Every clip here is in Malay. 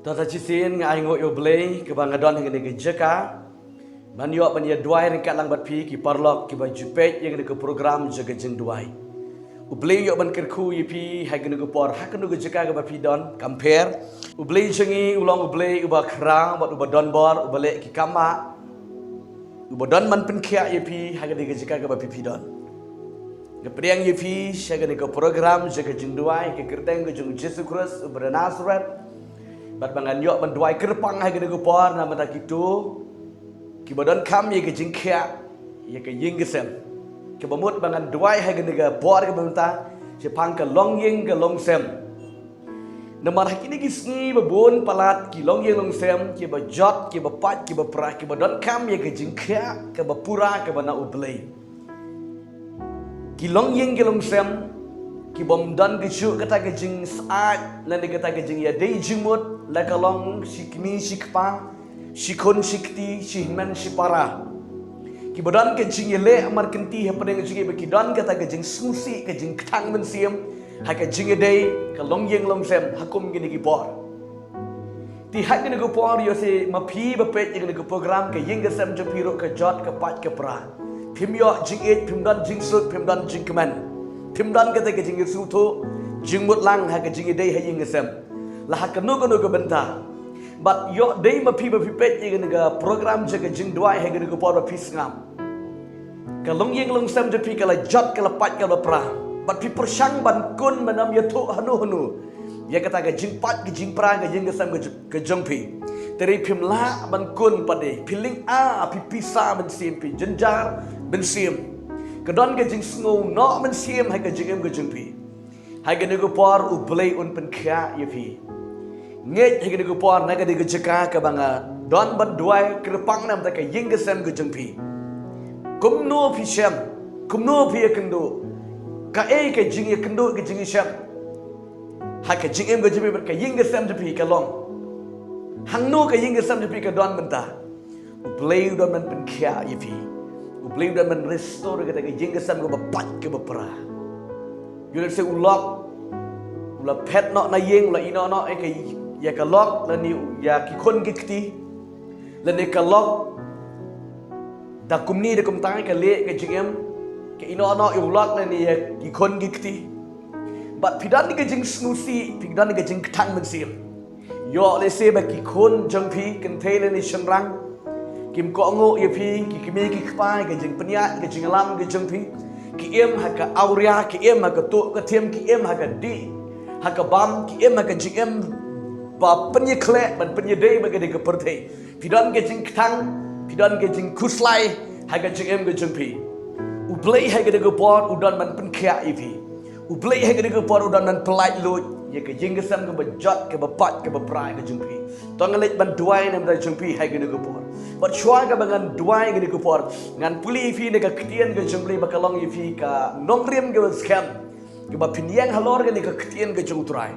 Tata cisin ngai ngo yo blay ke bangadon yang ke jeka man yo ban ya duai ringkat lang bat pi ki parlok ki ba jupet yang ke program jaga jeng duai ublay yo ban kerku yipi ha ke por ha ke jeka ke ba pi don compare ublay jengi ulong ublay uba kra bat uba don bor ubale ki kama uba don man pen kya yipi ha ke jeka ke ba pi don Kepriang yipi ha ke program jaga jeng duai ke kerteng ke jeng Jesus Christ ubra Nazareth bat bangan yok banduai kerpang hai gede gupor nama tak itu kibadon kam ye ke jingkia ye ke yinggesem kibamut bangan duai hai gede gupor ke banta sepang ke long ying ke long sem nama hakini gisni babon palat ki long ying long sem ki bajot ki bapat ki baprah kibadon kam ye ke jingkia ke bapura ke bana ublay ki long ying ke long sem ki bom dan ke syuk kata ke jing saat lan kata ke jing ya dei jimut la kalong sikni sikpa sikon sikti sihman sipara ki bodan ke jing le amar kenti ha padeng jing be ki dan kata ke jing susi ke jing thang men siam ha ke jing dei kalong yeng long sem hakum gini ki por ti ha gini ko por yo se mapi be pet gini ko program ke yeng ke sem je piro ke jot ke pat ke pra phim yo jing et phim dan jing sut phim dan jing keman phim dan kata ke jing su tho jing mut lang ha ke jing dei ha yeng ke sem lah kanu ke benta but yo day ma pi pet ye ga program jaga jing duai he ga por pi ngam ka long yeng long sam je pi kala jot kala pat kala pra but pi persang ban kun manam ye thu hanu ye kata ga jing pat ga jing pra ga jing ga sam ga jong pi teri pim la ban kun pade piling a pi pisa ban sim pi jenjar ben sim ka don ga jing sngo no ben sim ha ga jing ga jong pi ha ga por u play un pen kha ye pi nget hege de por naga de jeka ka banga don ban duai kerpang nam ta ka ying gesem ge jengpi kumno pi shem kumno pi kendo ka e ka jing kendo ge jing shem ha ka jing em ge jemi ka ying gesem de pi ka long hang no ka ying gesem de pi ka don benta play don man pen kya ye pi play don man restore ge ta ka ying gesem ge bapat ke bapra you say ulok pet no na ying la ino no e ka ya ka lok la ni ya ki kon gikti la ne ka lok da kumni de kum tai ka le ka jingem ke ino no i lok la ni ya ki kon gikti but pidan ni ka jing snusi pidan ni ka jing thang men sim yo le se ba ki kon jang pi kan the le ni shangrang kim ko ngo ye pi ki kimi ki kpai ka jing pnya ka jing lam ka jang pi ki em ha ka auria ki em ha ka to ka them ki em ha ka di ha ka bam ki em ha ka jing em ba penye kle ban penye dei ba ke de ke perthei pidan ke jing thang pidan ke jing kuslai ha ke jing em ke jing pi u blai ha ke de ke por u dan man pen kya i pi u blai ha ke de ke por u dan man pelai lo ye ke jing ke sam ke bajot ke bapat ke baprai ke jing pi tong lek ban duai nam da jing pi ha ke de ke por but chwa ka bangan duai ke de ke por ngan puli fi ne ka ktien ke jing pi ba kalong i fi ka nong riem ke scam ke ba pinyang halor ke ne ka ktien ke jing utrai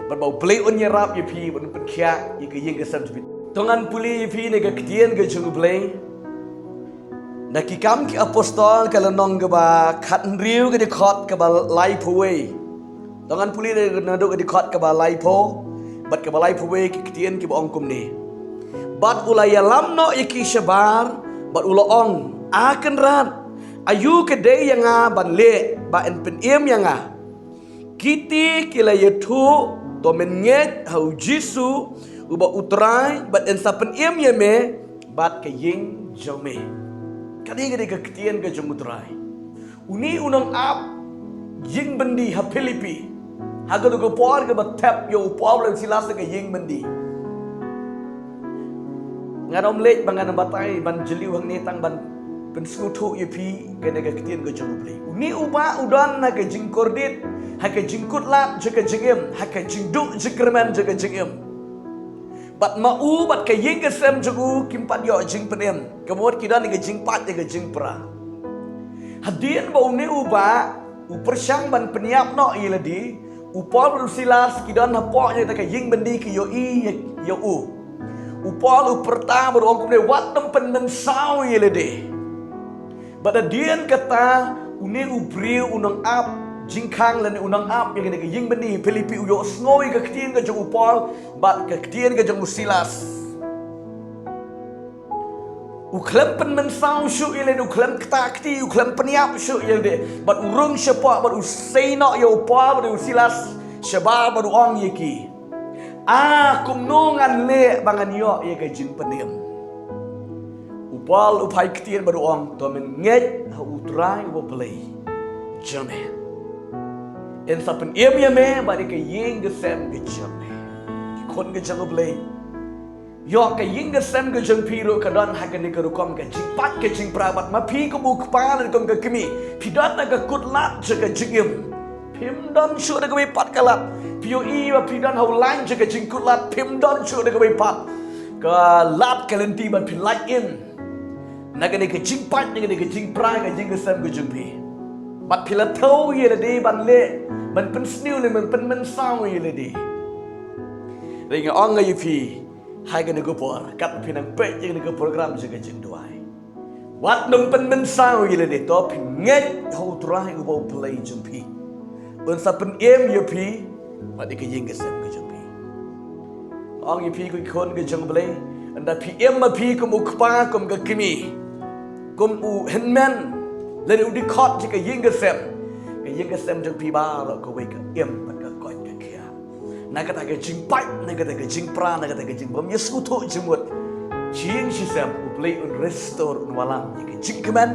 berbau play on yerap ye pi bon pen kya ye ke yeng ke sam jbit tongan puli ye pi ne ke ktien ke jung play na ki kam ki apostol kala nong ke ba khat riu ke de khot ke ba lai phuwe tongan puli ne na do ke de khot ke ba lai pho bat ke ba lai phuwe ki ktien ki ba ong kum ne bat ulaya lam no ye ki shabar bat ulo ong akan rat ayu ke de yang a ban le ba en pen em yang a kiti kila ye thu to men nget hau jisu uba utrai bat en sapen em ye me bat ke ying jome kadi gede ke ketien ke jom utrai uni unang ap ying bendi ha Filipi ha go go por ke bat tap yo problem silas ke ying bendi ngadom lek bangan batai ban jeliu hang ne tang ban pen skutu ye pi ke de ke ketien ke jom play uni uba udan na ke jing kordit ha ke jing kutlat je ke jingem ha ke jing du je kerman je ke jingem bat mau bat ke ying ke sem jugu kimpat yo jing penem kemot kidan ke jing pat ke jing pra hadien bau ne uba u persang ban peniap no iladi u pol silas kidan ha po nya ke ying bendi ke yo i yo u pol u perta berong kumne wat tempen men sau iladi bat hadien kata une u briu unang ap jingkang lan unang ap yang ke ying beni Filipi uyo snoi ke ketien ke jong upol bat ke ketien ke jong Silas uklem pen men sau shu ile uklem ktakti uklem peniap shu ile bat urung sepa bat usaina yo upol bat Silas shaba bat ong yeki kum nongan le bangan yo ye ke jing penem upol upai ketien bat ong to men nget ha utrai wo play jame en sapen me bari ke ying ge sem ge jame kon ge jang blay yo ke ying ge sem ge jang piro ka don ha ke ni ke rukom ke jing pat ke jing prabat ma pi ko buk pa le kom ke kimi pi don na ke kut lat je ke jingim pim don shu de ke pat kalat pio I wa pi don ha lan je ke jing kut lat pim don shu de ke pat ka lat ke lenti ban pi light in na ke ni ke jing pat ni ke jing pra ke jing ge sem ge jang pi bat pila tau ye le di ban leมันเป็นสนิวเลยมันเป็นมันเศร้าอยู่เลยดิเรื่องอ่างอยู่พี่ให้กันนึกปอร์กับพี่นังเป็ดยังนึกโปรแกรมจะกันจริงด้วยวัดนุ่มเป็นมันเศร้าอยู่เลยดิตัวพี่เงี้ยเขาตรายอุบลเพลย์จุ่มพี่อุนสับเป็นอยู่พี่วันนี้ก็ยิงกันเสร็จกันจุ่มพี่อ่างอยู่พี่ก็คนกันจุ่มเพลย์อันนั้นพี่มาพี่ก็มุกป้าก็มุกกิมีก็มุเห็นแมนแล้วอุดิคอดจะกันยิงกันเสร็จยังก็เซ็มจังพีบาเราก็เวกับมันก็ก่อนกันเขียนักก็ตากจิงไปนักก็ตากจิงปรานักก็ตากจิงผมยังสู้ทุกจังหมดชิงชิเซมอุปเลอุนรีสโตร์อุนวาลามยังก็จิงกมัน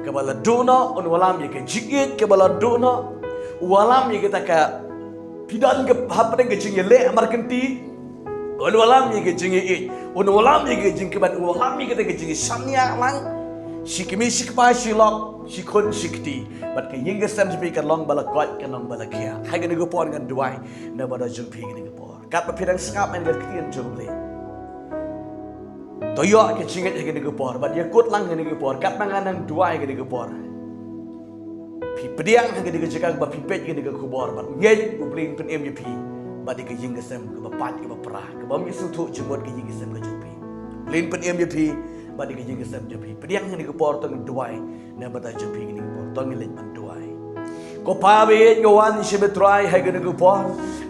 กับบาลาโดนาอุนวาลามยังก็จิงเอ็ดกับบาลาโดนาวาลามยังก็ตากพิดันกับฮับเร่งก็จิงเล่อเมริกันตีอุนวาลามยังก็จิงเอ็ดอุนวาลามยังก็จิงกมันอุนวาลามยังก็ตากจิงชันยาลังชิกมีชิกไปชิล็อกชิคนชิกตีบัดก็ยิงกันเซมจะปีกันลองบาลากอดกันลองบาลาเคียให้กันนึกปอนกันด้วยในบรรดาจุดพีกันนึกปอนกัดประเภทดังสกับมันก็เขียนจุดเลยตัวยอกันชิงกันนึกปอนบัดยังกดลังกันนึกปอนกัดมังกันนั่งด้วยกันนึกปอนพี่เปรี้ยงกันนึกจักรบัดพี่เป็ดกันนึกขบวนบัดเงี้ยอุปลิงเป็นMVPบัดก็ยิงกันเซมกับปัดกับปรากับบ่มีสุทุจมดก็ยิงกันเซมกับจุดพีลินเป็น MVPบัดก็ยิงกันเซมจุดพีเปรี้ยงกันนึกปอนต้องด้วยในบรรดาจุดพีกันนึกปอนต้องเล่นมันด้วยก็พาไปงวันชีวิตรายให้กันนึกปอน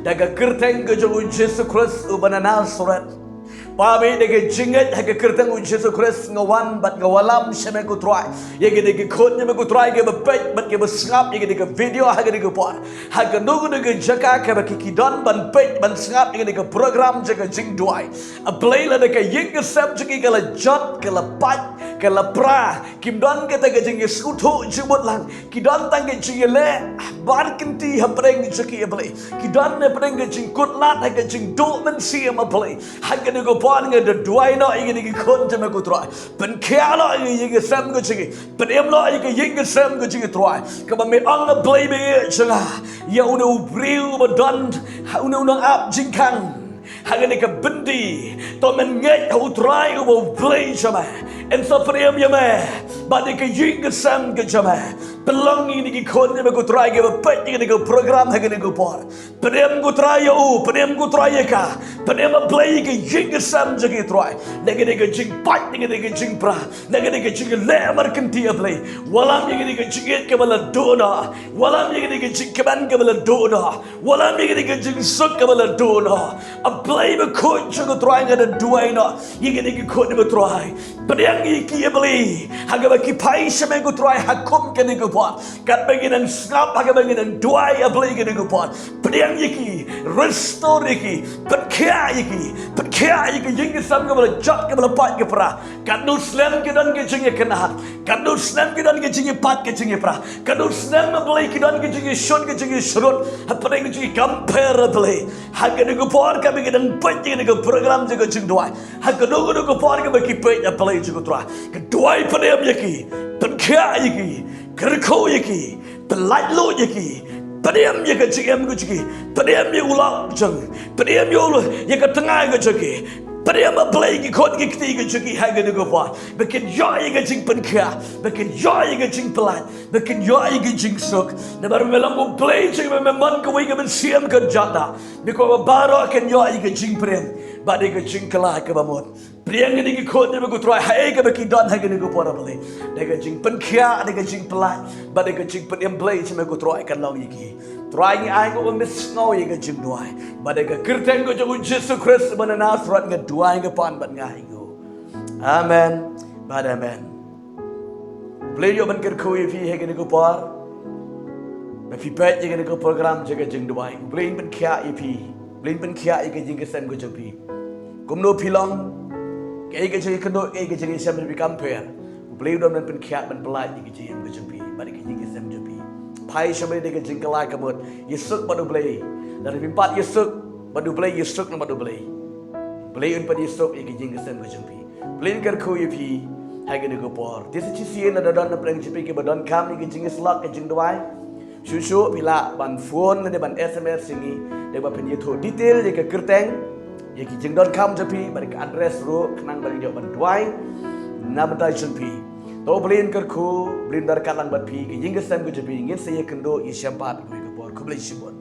แต่ก็กระทั่งก็จะอุจจาระคริสต์อุบัตินาสระพาไปเด็กจิงเอ็ดให้ก็กระทั่งอุจจาระคริสต์งวันบัดงวันลำชีวิตกูตรายยังกันเด็กคนยังกูตรายกันแบบเป็ดบัดกันแบบสงับยังกันเด็กวิดีโอให้กันนึกปอนให้กันดูกันเด็กจักรกันแบบกิดอนบันเป็ดบันสงับยังกันเด็กโปรแกรมจักรจิงด้วยอัปเลย์แล้วเด็กยิงกันเซมจักรกันละจัดกันละปัดกันละปลาคิมดอนกันแต่กันจิงสุทุจิบดลังคิดอนตั้งกันจิงเล่บาร์กันที่ฮับเร่งจักรอัปเลย์คิดอนเนี่ยเร่งกันจิงกุดลาดให้กันจิงโดมันเสียมาอัปเลย์ให้กันนึกปอนกันด้วยเนาะยังกันคนจะมากูตรายเป็นแค่ละยังกันเซมกันจิงเป็นเอ็มละยังกันยิงกันเซมกันจิงตรายก็มันไม่อังอัปเลย์ไปจังอย่าอุณหภูมิมันดันอุณหภูมิอับจิงคังHanya ni kebendi, to menget utrai ubo play jama, ensa priam jama, badi ke jing ke sam ke jama, pelangi ni kon ni ku trai ke pet ni ke program hanya ni ku por, priam ku trai u, priam ku trai ka, priam play ke jing ke sam je ke trai, lagi ni ke jing pat ni ke jing pra, lagi ni ke jing le markan ti play, walam ni ke jing ke bala dona, walam ni ke jing ke ban ke bala dona, walam ni ke jing sok ke bala dona. Play me coach go try ngada duai no yige ni ko ni try pedang iki beli haga baki pai shame go try hakum ke ni go pot kat bagi nang snap haga bagi nang duai beli ke ni go pot pedang iki restore iki pedkya iki yige sam ke bala jot ke bala pat ke pra kat no slam ke dan ke jinge kenat kat no slam ke dan ke jinge pat ke jinge pra kat no slam beli ke dan ke jinge shot ke jinge shrut pedang ke jinge compare beli haga ni go pot ka bagi dan penting ni ke program juga jeng doai hak kedua ke por ke bagi pe ya play juga tua kedua pedem yaki penkya yaki kerko yaki pelat lo yaki pedem yaki jeng ku jiki pedem ye ulang jeng pedem ye ulo ye ke tengah ke jiki Beriam play ki kon ki ketiga juki haga de gova. Bekin joy ga jing penka. Bekin joy ga jing pelat. Bekin joy ga jing sok. Na baru melam mo play jing memang ka wiga ben siam ka jata. Biko baro ken joy ga jing prem. Bade ga jing kala ka bamot. Priang ni ki kon de go try hai ga beki don haga de go pora bale. De ga jing penka, de ga jing pelat. Bade ga jing pen play jing go try kan long iki. Try ni ai go miss ngau ye ga jing duai. Bade ga kirteng go jung Jesus Christ mana nasrat ga duai ga pan ban ngai go. Amen. Bad amen. Play yo ban kir khui fi he ga go par. Ba fi pet ye ga go program jaga jing duai. Play ban kya ye fi. Play ban kya ye ga jing ga sem go jung pi. Kum no pilong ke ga jing ka no ke ga jing sem bi kam per. Play do ban kya ban pelai ye ga jing go jung pi. Bade ga jing ga sem jung pi. Pai sampai dia jing kelai kamut. Yesuk badu play. Dari pimpat yesuk badu play yesuk na badu play. Play un padi yesuk ye jing kesem ko jumpi. Play kar ko ye pi hai gene ko por. Dia si sien na don na play jipi ke badon kam ni jing slot ke jing dwai. Susu bila ban phone na ban SMS singi de ba pen ye tho detail ye ke kerteng ye ki jing don kam jipi ba ke address ro kenang ba yo ban dwai na ba jumpi. To blin kar khu blin dar kalang bat pi ke jing sem ko jipi ngin se ye kendo ye syampat ko ke por ko blin sibon.